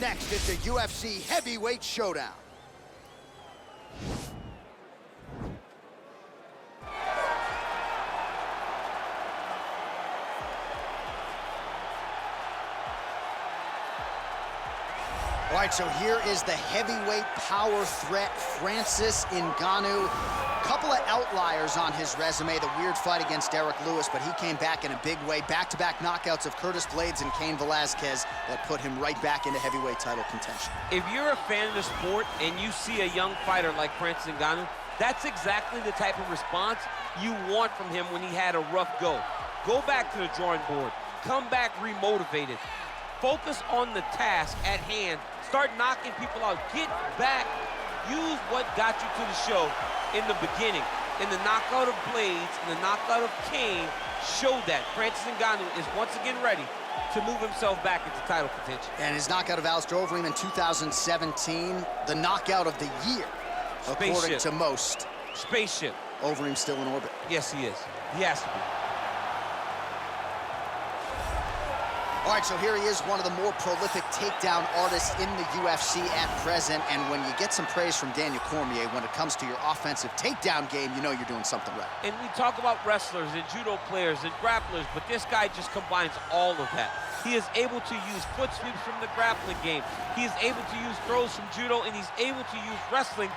next, it's a UFC heavyweight showdown. All right, so here is the heavyweight power threat, Francis Ngannou. Couple of outliers on his resume, the weird fight against Derek Lewis, but he came back in a big way. Back-to-back knockouts of Curtis Blades and Cain Velasquez that put him right back into heavyweight title contention. If you're a fan of the sport and you see a young fighter like Francis Ngannou, that's exactly the type of response you want from him when he had a rough go. Go back to the drawing board. Come back remotivated. Focus on the task at hand. Start knocking people out. Get back. Use what got you to the show in the beginning. In the knockout of Blades, in the knockout of Cain, showed that. Francis Ngannou is once again ready to move himself back into title contention. And his knockout of Alistair Overeem in 2017, the knockout of the year, according to most. Spaceship. Overeem still in orbit. Yes, he is. He has to be. All right, so here he is, one of the more prolific takedown artists in the UFC at present. And when you get some praise from Daniel Cormier, when it comes to your offensive takedown game, you know you're doing something right. And we talk about wrestlers and judo players and grapplers, but this guy just combines all of that. He is able to use foot sweeps from the grappling game. He is able to use throws from judo, and he's able to use wrestling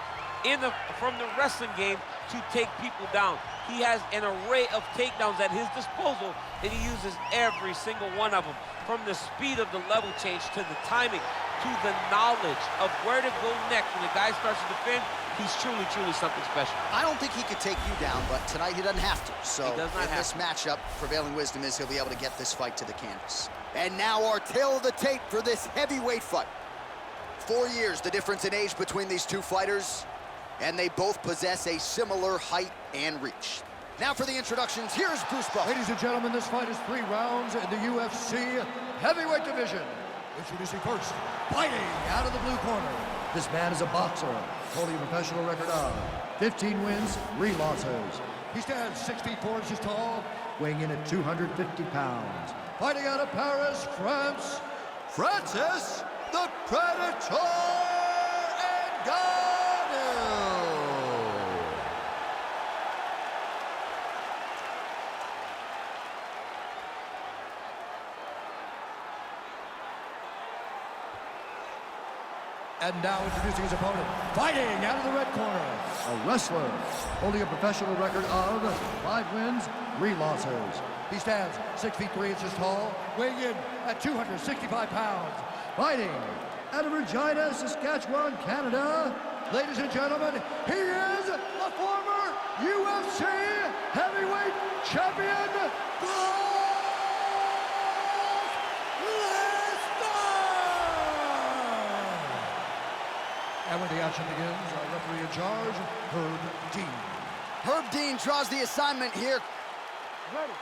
from the wrestling game to take people down. He has an array of takedowns at his disposal, and he uses every single one of them. From the speed of the level change, to the timing, to the knowledge of where to go next. When the guy starts to defend, he's truly, truly something special. I don't think he could take you down, but tonight he doesn't have to. So he does not in this matchup, prevailing wisdom is he'll be able to get this fight to the canvas. And now our tale of the tape for this heavyweight fight. 4 years, the difference in age between these two fighters, and they both possess a similar height and reach. Now for the introductions, here's Bruce Buffer. Ladies and gentlemen, this fight is 3 rounds in the UFC heavyweight division. Introducing first, fighting out of the blue corner. This man is a boxer, holding a professional record of 15 wins, 3 losses. He stands 6 feet 4 inches tall, weighing in at 250 pounds. Fighting out of Paris, France, Francis the Predator Ngannou. And now introducing his opponent, fighting out of the red corner, a wrestler holding a professional record of 5 wins, 3 losses. He stands 6 feet 3 inches tall, weighing in at 265 pounds. Fighting out of Regina, Saskatchewan, Canada. Ladies and gentlemen, he is the former UFC heavyweight champion, And when the action begins, our referee in charge, Herb Dean. Herb Dean draws the assignment here. Ready.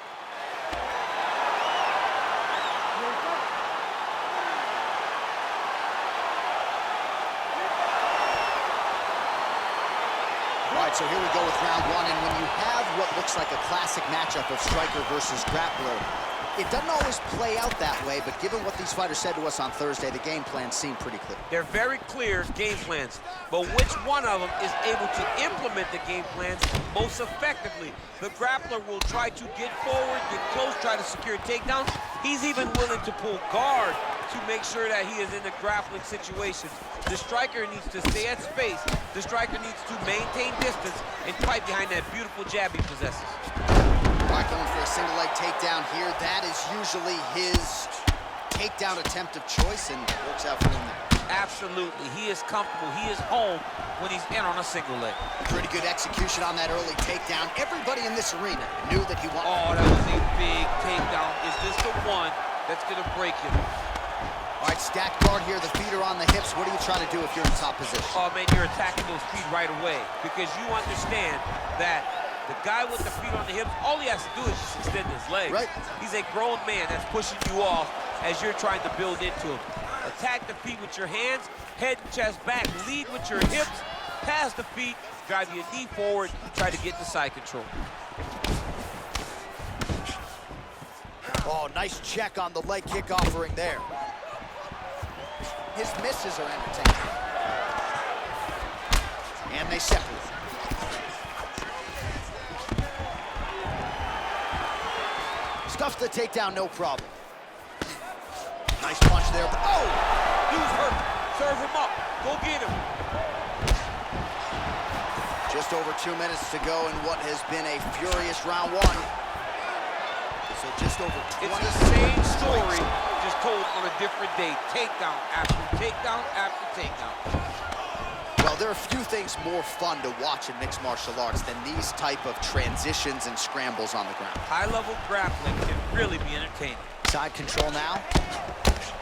All right, so here we go with round 1, and when you have what looks like a classic matchup of striker versus grappler, it doesn't always play out that way, but given what these fighters said to us on Thursday, the game plan seemed pretty clear. They're very clear game plans, but which one of them is able to implement the game plans most effectively? The grappler will try to get forward, get close, try to secure takedowns. He's even willing to pull guard to make sure that he is in the grappling situations. The striker needs to stay at space. The striker needs to maintain distance and fight behind that beautiful jab he possesses. All right, going for a single leg takedown here. That is usually his takedown attempt of choice, and works out for him there. Absolutely. He is comfortable. He is home when he's in on a single leg. Pretty good execution on that early takedown. Everybody in this arena knew that he wanted. Oh, that was a big takedown. Is this the one that's going to break him? All right, stacked guard here. The feet are on the hips. What are you trying to do if you're in top position? Oh, man, you're attacking those feet right away because you understand that the guy with the feet on the hips, all he has to do is just extend his legs. Right. He's a grown man that's pushing you off as you're trying to build into him. Attack the feet with your hands, head and chest back, lead with your hips, pass the feet, drive your knee forward, try to get the side control. Oh, nice check on the leg kick offering there. His misses are entertaining. And they separate. Stuffs the takedown, no problem. Nice punch there. Oh! Dude's hurt. Serve him up. Go get him. Just over 2 minutes to go in what has been a furious round one. So just over 20. It's the same story, just told on a different day. Takedown after takedown after takedown. Well, there are few things more fun to watch in mixed martial arts than these type of transitions and scrambles on the ground. High-level grappling can really be entertaining. Side control now.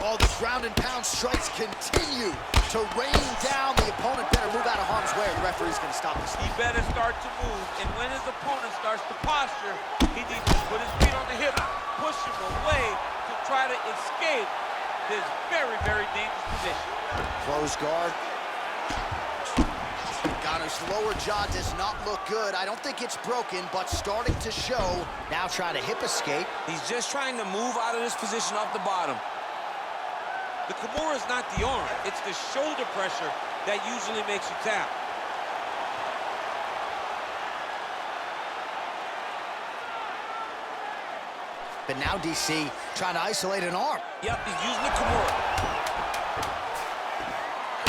Oh, the ground and pound strikes continue to rain down. The opponent better move out of harm's way, or the referee's going to stop this. He better start to move, and when his opponent starts to posture, he needs to put his feet on the hip, push him away to try to escape this very, very dangerous position. Close guard. Ngannou's lower jaw does not look good. I don't think it's broken, but starting to show. Now trying to hip escape. He's just trying to move out of this position off the bottom. The Kimura is not the arm, it's the shoulder pressure that usually makes you tap. But now DC trying to isolate an arm. Yep, he's using the Kimura.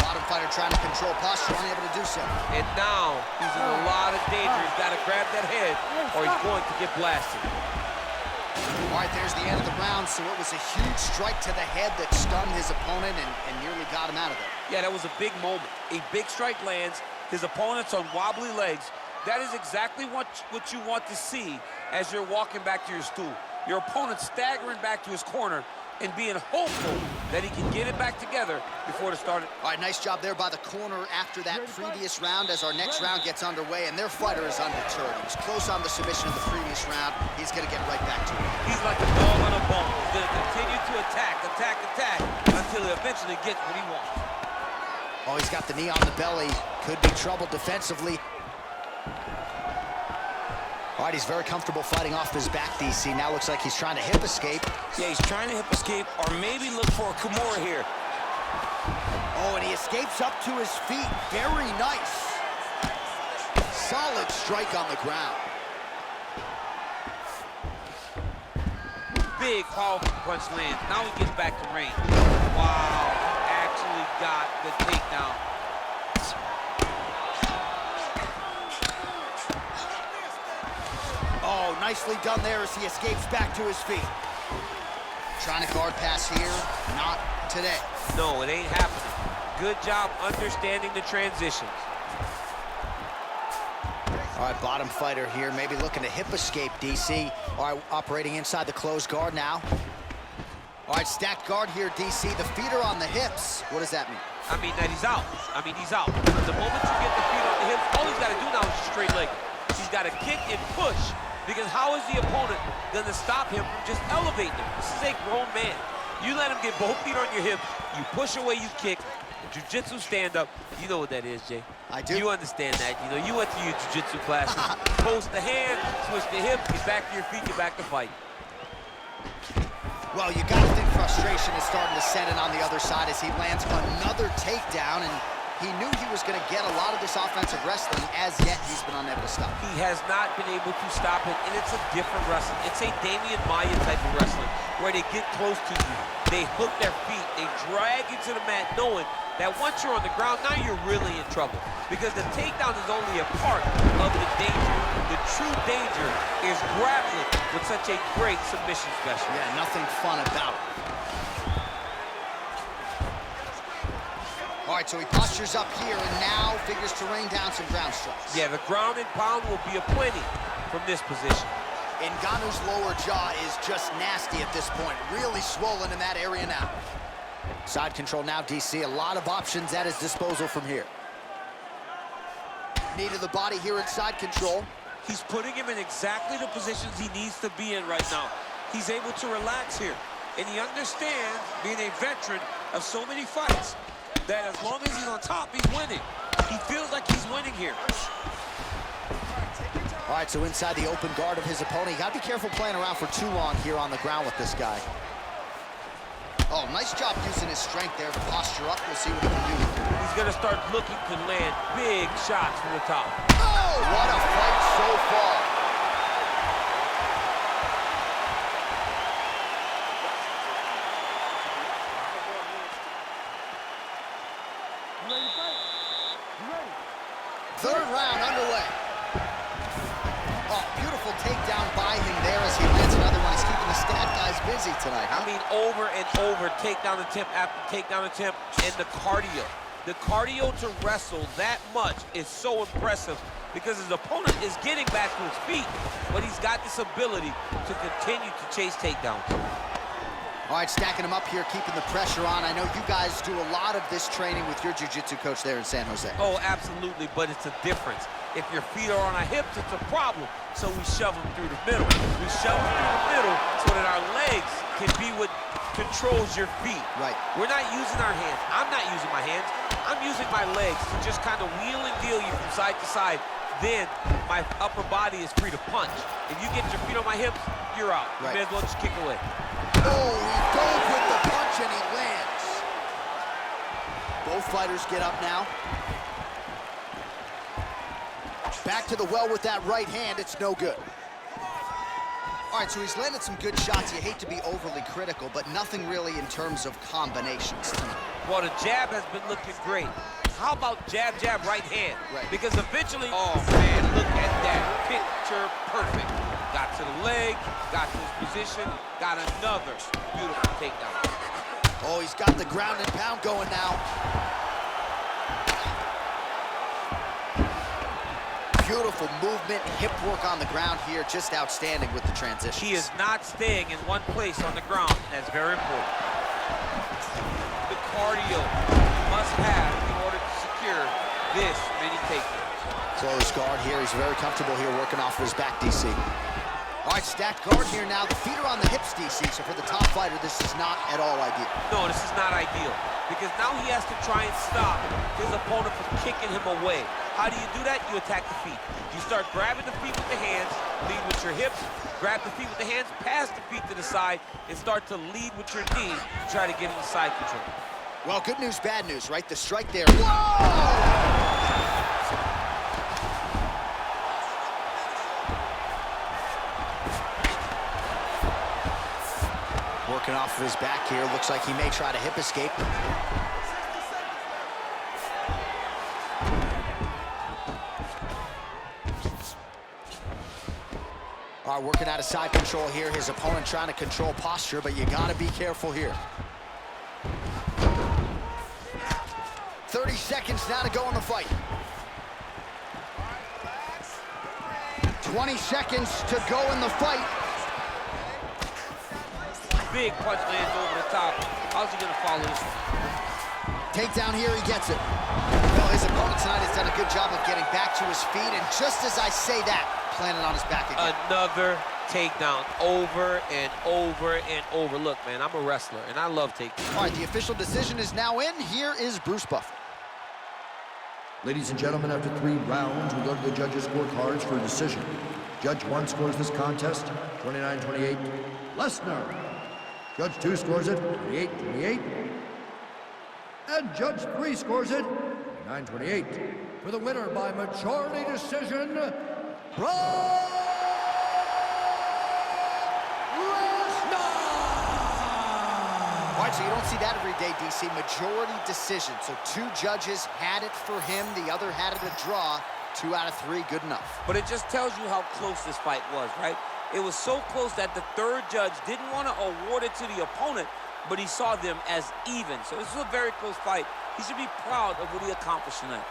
Bottom fighter trying to control posture, unable to do so. And now he's in a lot of danger. He's got to grab that head or he's going to get blasted. All right, there's the end of the round, so it was a huge strike to the head that stunned his opponent and nearly got him out of there. Yeah, that was a big moment. A big strike lands, his opponent's on wobbly legs. That is exactly what you want to see as you're walking back to your stool. Your opponent staggering back to his corner and being hopeful that he can get it back together before the start. All right, nice job there by the corner after that previous round as our next round gets underway, and their fighter is undeterred. He was close on the submission of the previous round. He's going to get right back to it. He's like a dog on a bone. He's going to continue to attack until he eventually gets what he wants. Oh, he's got the knee on the belly. Could be trouble defensively. All right, he's very comfortable fighting off his back, DC. Now looks like he's trying to hip escape. Yeah, he's trying to hip escape or maybe look for a Kimura here. Oh, and he escapes up to his feet. Very nice. Solid strike on the ground. Big, powerful punch lands. Now he gets back to range. Wow, actually got the takedown. Oh, nicely done there as he escapes back to his feet. Trying to guard pass here, not today. No, it ain't happening. Good job understanding the transitions. All right, bottom fighter here, maybe looking to hip escape, DC. All right, operating inside the closed guard now. All right, stacked guard here, DC. The feet are on the hips. What does that mean? I mean that he's out. He's out. The moment you get the feet on the hips, all he's got to do now is just straight leg. He's got to kick and push, because how is the opponent going to stop him from just elevating him? This is a grown man. You let him get both feet on your hips, you push away, you kick. Jiu-jitsu stand-up, you know what that is, Jay. I do. You understand that. You know, you went to your jiu-jitsu classes. Post the hand, switch the hip, get back to your feet, get back to fight. Well, you got to think frustration is starting to set in on the other side as he lands another takedown, and he knew he was going to get a lot of this offensive wrestling. As yet, he's been unable to stop. He has not been able to stop it, and it's a different wrestling. It's a Damian Maya type of wrestling, where they get close to you, they hook their feet, they drag you to the mat, knowing that once you're on the ground, now you're really in trouble. Because the takedown is only a part of the danger. The true danger is grappling with such a great submission specialist. Yeah, nothing fun about it. All right, so he postures up here and now figures to rain down some ground strikes. Yeah, the ground and pound will be aplenty from this position. Ngannou's lower jaw is just nasty at this point. Really swollen in that area now. Side control now, DC. A lot of options at his disposal from here. Knee to the body here in side control. He's putting him in exactly the positions he needs to be in right now. He's able to relax here. And he understands, being a veteran of so many fights, that as long as he's on top, he's winning. He feels like he's winning here. All right, so inside the open guard of his opponent. You gotta be careful playing around for too long here on the ground with this guy. Oh, nice job using his strength there to posture up. We'll see what he can do. He's going to start looking to land big shots from the top. Oh, what a fight so far. Third round underway. Oh, beautiful takedown by him there as he lands another one. He's keeping the stat guys busy tonight, huh? I mean, over and over, takedown attempt after takedown attempt, and the cardio. The cardio to wrestle that much is so impressive because his opponent is getting back to his feet, but he's got this ability to continue to chase takedowns. All right, stacking him up here, keeping the pressure on. I know you guys do a lot of this training with your jiu-jitsu coach there in San Jose. Oh, absolutely, but it's a difference. If your feet are on our hips, it's a problem. So we shove them through the middle. We shove them through the middle so that our legs can be what controls your feet. Right. We're not using our hands. I'm not using my hands. I'm using my legs to just kind of wheel and deal you from side to side. Then my upper body is free to punch. If you get your feet on my hips, you're out. Right. You may as well just kick away. Oh, he dove with the punch and he lands. Both fighters get up now. Back to the well with that right hand. It's no good. All right, so he's landed some good shots. You hate to be overly critical, but nothing really in terms of combinations tonight. Well, the jab has been looking great. How about jab, jab, right hand? Right. Because eventually, oh man, look at that. Picture perfect. Got to the leg, got to his position, got another beautiful takedown. Oh, he's got the ground and pound going now. Beautiful movement, hip work on the ground here, just outstanding with the transition. He is not staying in one place on the ground. That's very important. The cardio you must have in order to secure this many takedowns. Close guard here. He's very comfortable here working off of his back, DC. All right, stacked guard here now. The feet are on the hips, DC, so for the top fighter, this is not at all ideal. No, this is not ideal because now he has to try and stop his opponent from kicking him away. How do you do that? You attack the feet. You start grabbing the feet with the hands, lead with your hips, grab the feet with the hands, pass the feet to the side, and start to lead with your knee to try to get into side control. Well, good news, bad news, right? The strike there. Whoa! Working off of his back here. Looks like he may try to hip escape. All right, working out of side control here. His opponent trying to control posture, but you gotta be careful here. 30 seconds now to go in the fight. 20 seconds to go in the fight. Big punch lands over the top. How's he gonna follow this? Takedown here, he gets it. Well, his opponent tonight has done a good job of getting back to his feet, and just as I say that, planted on his back again. Another takedown over and over and over. Look, man, I'm a wrestler, and I love takedowns. All right, the official decision is now in. Here is Bruce Buffer. Ladies and gentlemen, after 3 rounds, we go to the judges' scorecards for a decision. Judge 1 scores this contest 29-28, Lesnar. Judge 2 scores it 28-28. And Judge 3 scores it 29-28. For the winner by majority decision, Brock Lesnar! All right, so you don't see that every day, DC. Majority decision. So 2 judges had it for him. The other had it a draw. 2 out of 3, good enough. But it just tells you how close this fight was, right? It was so close that the 3rd judge didn't want to award it to the opponent, but he saw them as even. So this was a very close fight. He should be proud of what he accomplished tonight.